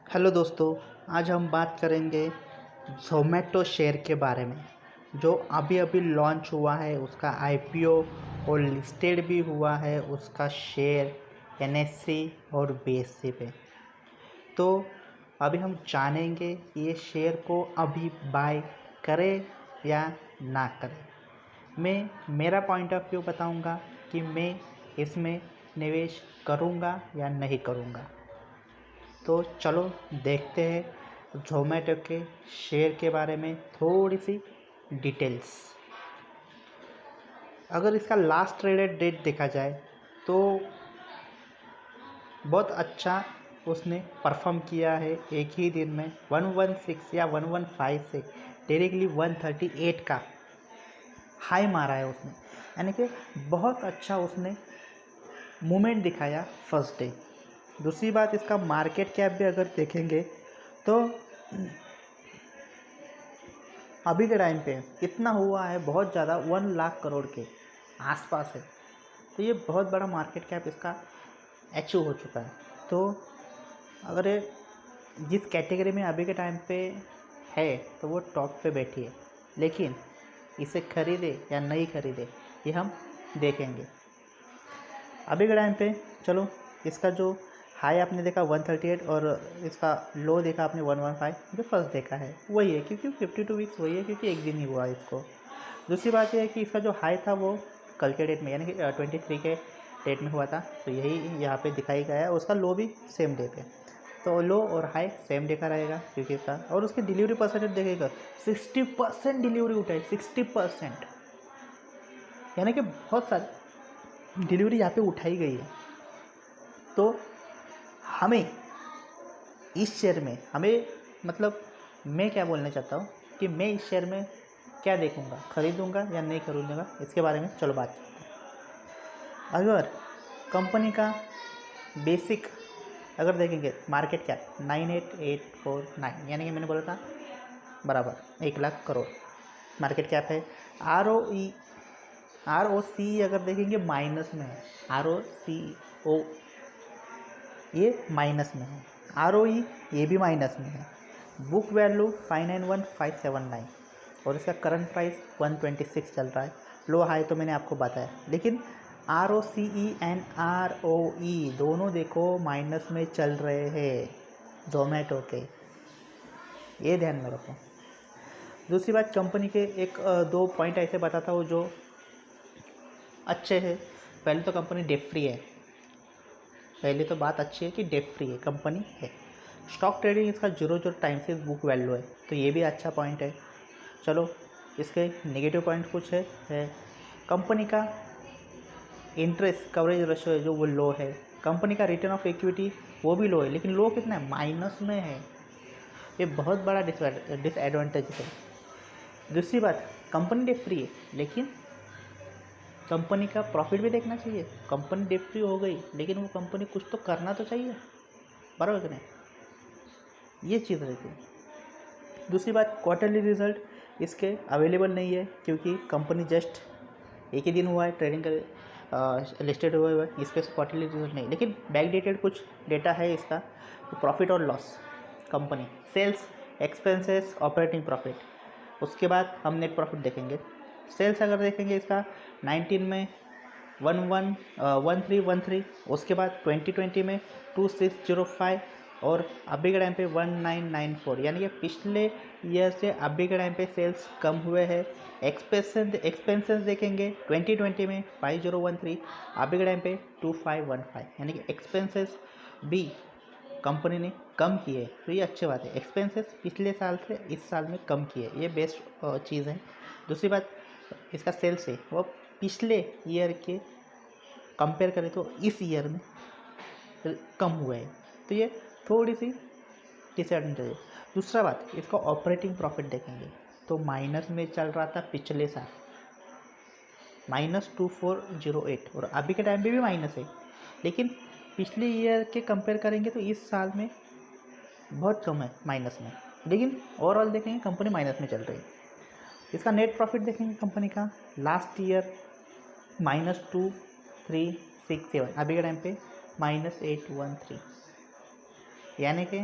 Hello दोस्तों, आज हम बात करेंगे ज़ोमैटो शेयर के बारे में जो अभी अभी लॉन्च हुआ है। उसका आईपीओ और लिस्टेड भी हुआ है उसका शेयर एनएससी और बीएससी पे। तो अभी हम जानेंगे ये शेयर को अभी बाय करें या ना करें। मैं मेरा पॉइंट ऑफ व्यू बताऊंगा कि मैं इसमें निवेश करूंगा या नहीं करूंगा। तो चलो देखते हैं ज़ोमैटो के शेयर के बारे में थोड़ी सी डिटेल्स। अगर इसका लास्ट ट्रेडेड डेट देखा जाए तो बहुत अच्छा उसने परफॉर्म किया है। एक ही दिन में 116 या 115 से डायरेक्टली 138 का हाई मारा है उसने, यानी कि बहुत अच्छा उसने मूवमेंट दिखाया फर्स्ट डे। दूसरी बात, इसका मार्केट कैप भी अगर देखेंगे तो अभी के टाइम पे कितना हुआ है, बहुत ज़्यादा 1 लाख करोड़ के आसपास है। तो ये बहुत बड़ा मार्केट कैप इसका अचीव हो चुका है। तो अगर ये जिस कैटेगरी में अभी के टाइम पे है तो वो टॉप पे बैठी है, लेकिन इसे खरीदे या नहीं खरीदे ये हम देखेंगे अभी के टाइम पे। चलो, इसका जो हाई आपने देखा 138 और इसका लो देखा आपने 115, जो फर्स्ट देखा है वही है, क्योंकि 52 वीक्स वही है, क्योंकि एक दिन ही हुआ इसको। दूसरी बात यह है कि इसका जो हाई था वो कल के डेट में यानी कि 23 के डेट में हुआ था, तो यही यहाँ पे दिखाई गया है। उसका लो भी सेम डे पे, तो लो और हाई सेम डे का रहेगा क्योंकि इसका। और उसकी डिलीवरी परसेंटेज देखेगा 60% डिलीवरी उठाई, 60%, यानी कि बहुत सारी डिलीवरी यहाँ पे उठाई गई है। तो हमें इस शेयर में मतलब मैं क्या बोलना चाहता हूँ कि मैं इस शेयर में क्या देखूँगा, खरीदूँगा या नहीं खरीदूँगा, इसके बारे में चलो बात करते हैं। अगर कंपनी का बेसिक अगर देखेंगे मार्केट कैप 98,849, यानी कि मैंने बोला था बराबर 1 लाख करोड़ मार्केट कैप है। आर ओ सी अगर देखेंगे माइनस में है, ROCO ये माइनस में है, ROE ये भी माइनस में है। बुक वैल्यू 591,579 और इसका करंट प्राइस 126 चल रहा है। लो हाई तो मैंने आपको बताया, लेकिन ROCE एंड ROE दोनों देखो माइनस में चल रहे हैं ज़ोमैटो के, ये ध्यान में रखो। दूसरी बात, कंपनी के एक दो पॉइंट ऐसे बताता हूँ जो अच्छे हैं। पहले तो कंपनी डेट फ्री है, पहले तो बात अच्छी है कि डेट फ्री है कंपनी है। स्टॉक ट्रेडिंग इसका 0 टाइम से बुक वैल्यू है, तो ये भी अच्छा पॉइंट है। चलो, इसके नेगेटिव पॉइंट कुछ है। कंपनी का इंटरेस्ट कवरेज रेशो है जो वो लो है। कंपनी का रिटर्न ऑफ इक्विटी वो भी लो है, लेकिन लो कितना है, माइनस में है। ये बहुत बड़ा डिसएडवांटेज है। दूसरी बात, कंपनी डेट फ्री है, लेकिन कंपनी का प्रॉफिट भी देखना चाहिए। कंपनी डेट फ्री हो गई, लेकिन वो कंपनी कुछ तो करना तो चाहिए, बराबर कि नहीं, ये चीज़ रहती है। दूसरी बात, क्वार्टरली रिजल्ट इसके अवेलेबल नहीं है, क्योंकि कंपनी जस्ट एक ही दिन हुआ है ट्रेडिंग कर लिस्टेड हुए हुए, इस पर क्वार्टरली रिजल्ट नहीं। लेकिन बैक डेटेड कुछ डेटा है इसका, तो प्रॉफिट और loss company, sales, expenses, operating profit, उसके बाद हम नेट प्रॉफिट देखेंगे। सेल्स अगर देखेंगे इसका 19 में 1313, उसके बाद 2020 में 2605 और अभी के टाइम पे 1994, यानी कि पिछले ईयर से अभी के टाइम पे सेल्स कम हुए हैं। एक्सपेंसेस देखेंगे 2020 में 5013, अभी के टाइम पे 2515, यानी कि एक्सपेंसेस भी कंपनी ने कम किए, तो ये अच्छी बात है। एक्सपेंसेस पिछले साल से इस साल में कम किए, ये बेस्ट चीज़ है। दूसरी बात, इसका सेल्स है वो पिछले ईयर के कंपेयर करें तो इस ईयर में कम हुआ है, तो ये थोड़ी सी डिसएडवांटेज है। दूसरा बात, इसका ऑपरेटिंग प्रॉफिट देखेंगे तो माइनस में चल रहा था पिछले साल, -2408, और अभी के टाइम पे भी माइनस है, लेकिन पिछले ईयर के कंपेयर करेंगे तो इस साल में बहुत कम है माइनस में, लेकिन ओवरऑल देखेंगे कंपनी माइनस में चल रही है। इसका नेट प्रॉफिट देखेंगे कंपनी का लास्ट ईयर -2367, अभी के टाइम पे -813, यानी कि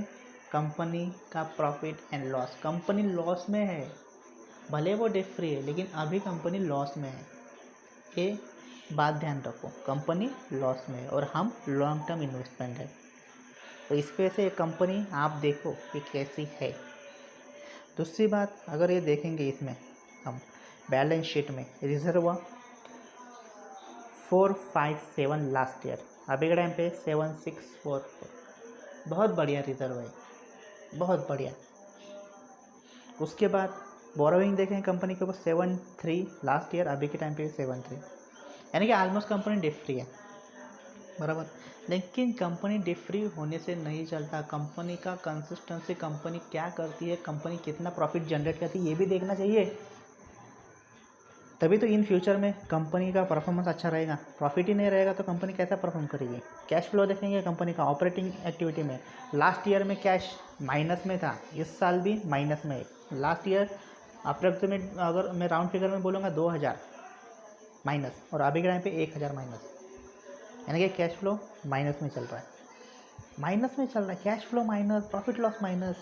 कंपनी का profit and loss, company loss में है, भले वो डेट फ्री है लेकिन अभी कंपनी लॉस में है। ये बात ध्यान रखो, कंपनी लॉस में है और हम लॉन्ग टर्म इन्वेस्टमेंट है, तो इस पे से कंपनी आप देखो कि कैसी है। दूसरी बात, अगर ये देखेंगे इसमें हम बैलेंस शीट में रिजर्व 457 लास्ट ईयर, अभी के टाइम पे 7644, बहुत बढ़िया रिजर्व है, बहुत बढ़िया। उसके बाद बोरोइंग देखें कंपनी के ऊपर 73 लास्ट ईयर, अभी के टाइम पे 73, यानी कि ऑलमोस्ट कंपनी डेट फ्री है, बराबर। लेकिन कंपनी डेट फ्री होने से नहीं चलता, कंपनी का कंसिस्टेंसी, कंपनी क्या करती है, कंपनी कितना प्रॉफिट जनरेट करती है, ये भी देखना चाहिए, तभी तो इन फ्यूचर में कंपनी का परफॉर्मेंस अच्छा रहेगा। प्रॉफिट ही नहीं रहेगा तो कंपनी कैसा परफॉर्म करेगी। कैश फ्लो देखेंगे कंपनी का ऑपरेटिंग एक्टिविटी में, लास्ट ईयर में कैश माइनस में था, इस साल भी माइनस में है। लास्ट ईयर अप्रॉक्सीमेट अगर मैं राउंड फिगर में बोलूँगा 2000 माइनस, और अभी के टाइम पे 1000 माइनस, यानी कि कैश फ्लो माइनस में चल रहा है, माइनस में चल रहा है, cash flow minus, profit loss minus.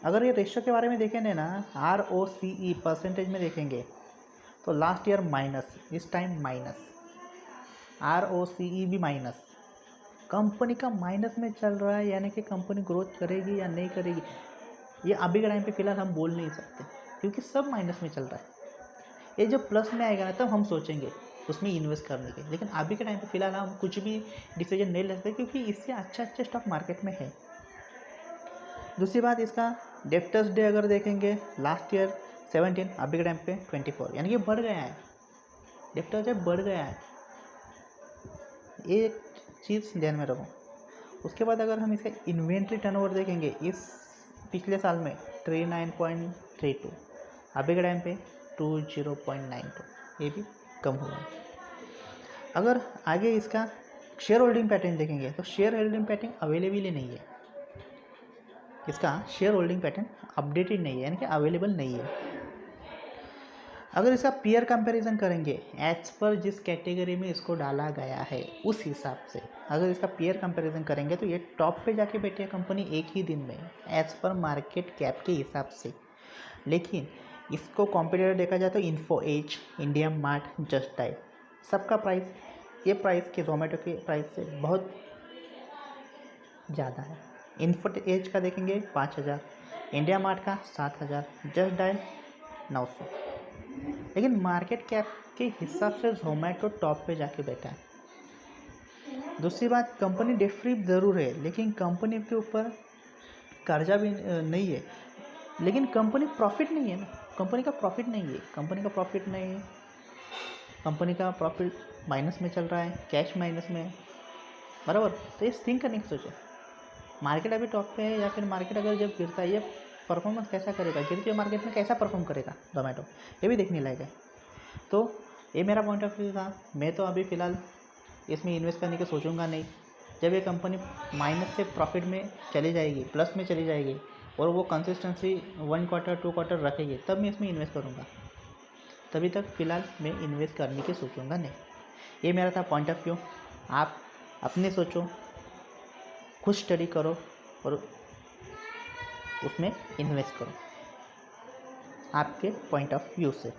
अगर ये रेशियो के बारे में देखेंगे ना, ROCE परसेंटेज में देखेंगे तो लास्ट ईयर माइनस, इस टाइम माइनस, ROCE भी माइनस, कंपनी का माइनस में चल रहा है, यानी कि कंपनी ग्रोथ करेगी या नहीं करेगी, ये अभी के टाइम पे फिलहाल हम बोल नहीं सकते, क्योंकि सब माइनस में चल रहा है। ये जब प्लस में आएगा ना तब हम सोचेंगे उसमें इन्वेस्ट करने के, लेकिन अभी के टाइम पे फिलहाल हम कुछ भी डिसीजन नहीं ले सकते, क्योंकि इससे अच्छा स्टॉक मार्केट में है। दूसरी बात, इसका डेप्टर्स डे अगर देखेंगे लास्ट ईयर 17, अभी के टाइम पे 24, यानी कि बढ़ गया है, डेप्टर्स डे बढ़ गया है, एक चीज़ ध्यान में रखो। उसके बाद अगर हम इसका इन्वेंट्री टर्नओवर देखेंगे, इस पिछले साल में 39.32, अभी के टाइम पे 20.92, ये भी कम हुआ है। अगर आगे इसका शेयर होल्डिंग पैटर्न देखेंगे तो शेयर होल्डिंग पैटर्न अवेलेबल ही नहीं है, इसका शेयर होल्डिंग पैटर्न अपडेटेड नहीं है, यानी कि अवेलेबल नहीं है। अगर इसका पीयर कंपैरिजन करेंगे, एज पर जिस कैटेगरी में इसको डाला गया है उस हिसाब से अगर इसका पीयर कंपैरिजन करेंगे तो ये टॉप पे जाके बैठी है कंपनी एक ही दिन में, एज पर मार्केट कैप के हिसाब से। लेकिन इसको कॉम्पिटिटर देखा जाए तो Info Edge, IndiaMART, Justdial, सबका प्राइस, ये प्राइस के जोमेटो के प्राइस से बहुत ज़्यादा है। इन्फो एज का देखेंगे 5000, इंडिया मार्ट का 7000, जस्ट डायल 900, लेकिन मार्केट कैप के हिसाब से जोमेटो टॉप पे जाके बैठा है। दूसरी बात, कंपनी डेट फ्री ज़रूर है, लेकिन कंपनी के ऊपर कर्जा भी नहीं है, लेकिन कंपनी प्रॉफिट नहीं है ना, कंपनी का प्रॉफिट नहीं है, कंपनी का प्रॉफिट नहीं है, कंपनी का प्रॉफिट माइनस में चल रहा है, कैश माइनस में है, बराबर। तो ये थिंक करने की सोचो, मार्केट अभी टॉप पे है या फिर मार्केट अगर जब गिरता है ये परफॉर्मेंस कैसा करेगा, गिरती हुई मार्केट में कैसा परफॉर्म करेगा जोमेटो, ये भी देखने लायक है। तो ये मेरा पॉइंट ऑफ व्यू था। मैं तो अभी फ़िलहाल इसमें इन्वेस्ट करने की सोचूंगा नहीं। जब ये कंपनी माइनस से प्रॉफिट में चली जाएगी, प्लस में चली जाएगी और वो कंसिस्टेंसी 1 क्वार्टर 2 क्वार्टर रखेगी, तब मैं इसमें इन्वेस्ट करूँगा। तभी तक फ़िलहाल मैं इन्वेस्ट करने की सोचूंगा नहीं। ये मेरा था पॉइंट ऑफ व्यू। आप अपने सोचो, खुद स्टडी करो और उसमें इन्वेस्ट करो आपके पॉइंट ऑफ व्यू से।